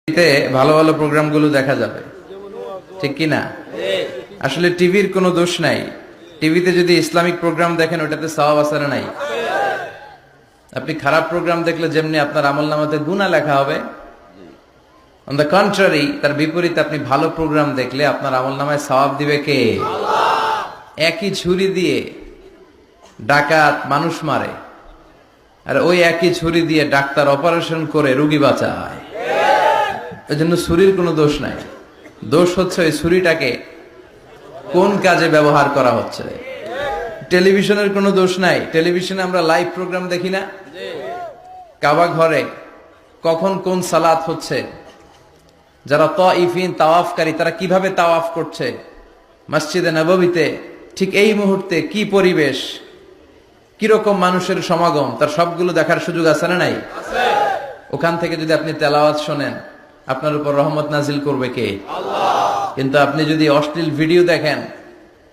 টিভিতে ভালো ভালো প্রোগ্রামগুলো দেখা যাবে, ঠিক কি না? আসলে টিভির কোনো দোষ নাই। টিভিতে যদি ইসলামিক প্রোগ্রাম দেখেন ওটাতে সওয়াব আছে না নাই? আপনি খারাপ প্রোগ্রাম দেখলে যেমনি আপনার আমলনামাতে গুনাহ লেখা হবে, অন দ্য কন্ট্রারি তার বিপরীতে আপনি ভালো প্রোগ্রাম দেখলে আপনার আমলনামায় সওয়াব দিবে কে? একই ছুরি দিয়ে ডাকাত মানুষ মারে, আর ওই একই ছুরি দিয়ে ডাক্তার অপারেশন করে রোগী বাঁচায়। এই জন্য ছুরির কোনো দোষ নাই, দোষ হচ্ছে ওই ছুরিটাকে কোন কাজে ব্যবহার করা হচ্ছে। টেলিভিশনের কোনো দোষ নাই, টেলিভিশনে আমরা লাইভ প্রোগ্রাম দেখি না? কাবা ঘরে কখন কোন সালাত হচ্ছে, যারা তাইফিন তাওয়াফকারী তারা কিভাবে তাওয়াফ করছে, মসজিদে নববীতে ঠিক এই মুহূর্তে কি পরিবেশ, কিরকম মানুষের সমাগম, তার সবগুলো দেখার সুযোগ আছে না নাই? ওখান থেকে যদি আপনি তেলাওয়াত শোনেন আপনার উপর রহমত নাজিল করবে কে? কিন্তু আপনি যদি অশ্লীল ভিডিও দেখেন,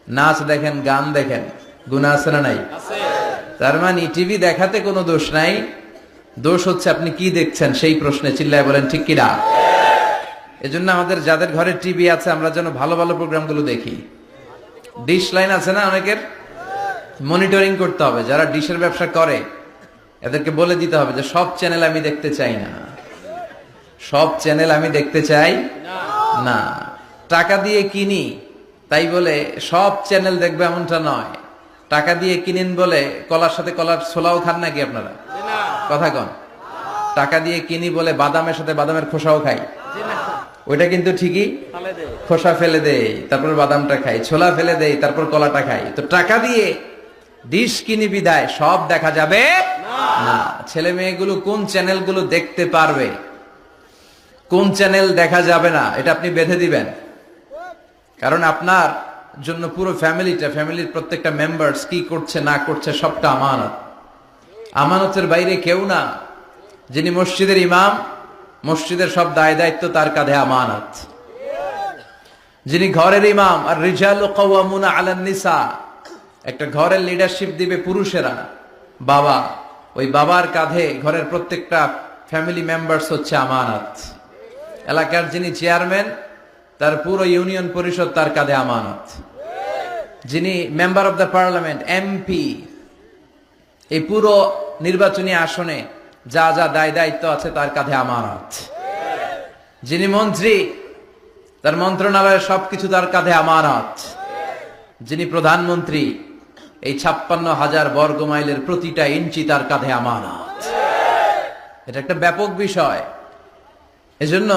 নাচ দেখেন, গান দেখেন, গুনাহ আছে না নাই? তার মানে টিভি দেখাতে কোনো দোষ নাই, দোষ হচ্ছে আপনি কি দেখছেন সেই প্রশ্নে চিল্লায় বলেন ঠিক কিনা? এজন্য আমাদের যাদের ঘরে টিভি আছে আমরা যেন ভালো ভালো প্রোগ্রামগুলো দেখি। ডিশ লাইন আছে না অনেকের, মনিটরিং করতে হবে। যারা ডিশের ব্যবসা করে এদেরকে বলে দিতে হবে যে সব চ্যানেল আমি দেখতে চাই না, সব চ্যানেল আমি দেখতে চাই না। টাকা দিয়ে কিনি তাই বলে সব চ্যানেল দেখবে এমনটা নয়। টাকা দিয়ে কিনেন বলে কলার সাথে কলার ছোলাও খান নাকি আপনারা? কথা কন। টাকা দিয়ে কিনি বলে বাদামের সাথে বাদামের খোসাও খাই, ওইটা কিন্তু ঠিকই খোসা ফেলে দেই তারপর বাদামটা খাই, ছোলা ফেলে দেই তারপর কলাটা খাই। তো টাকা দিয়ে ডিশ কিনি বিদায় সব দেখা যাবে না। ছেলে মেয়েগুলো কোন চ্যানেলগুলো দেখতে পারবে, কোন চ্যানেল দেখা যাবে না, এটা আপনি বেঁধে দিবেন। কারণ আপনার জন্য পুরো ফ্যামিলির প্রত্যেকটা মেম্বার্স কি করছে না করছে সবটা আমানত। আমানতের বাইরে কেউ না। যিনি মসজিদের ইমাম, মসজিদের সব দায় দায়িত্ব তার কাঁধে আমানত। যিনি ঘরের ইমাম, আর রিজালু কাওয়ামুনা আলান নিসা, একটা ঘরের লিডারশিপ দিবে পুরুষেরা, বাবা, ওই বাবার কাঁধে ঘরের প্রত্যেকটা ফ্যামিলি মেম্বার্স হচ্ছে আমানত। এলাকার যিনি চেয়ারম্যান তার পুরো ইউনিয়ন পরিষদ তার কাঁধে আমানত। যিনি member of the parliament, MP, এই পুরো নির্বাচনী আসনে যা যা দায় দায়িত্ব আছে তার কাঁধে আমানত। যিনি মন্ত্রী তার মন্ত্রণালয়ের সবকিছু তার কাঁধে আমানত। যিনি প্রধানমন্ত্রী এই 56,000 বর্গ মাইলের প্রতিটা ইঞ্চি তার কাঁধে আমানত। এটা একটা ব্যাপক বিষয়। এজন্য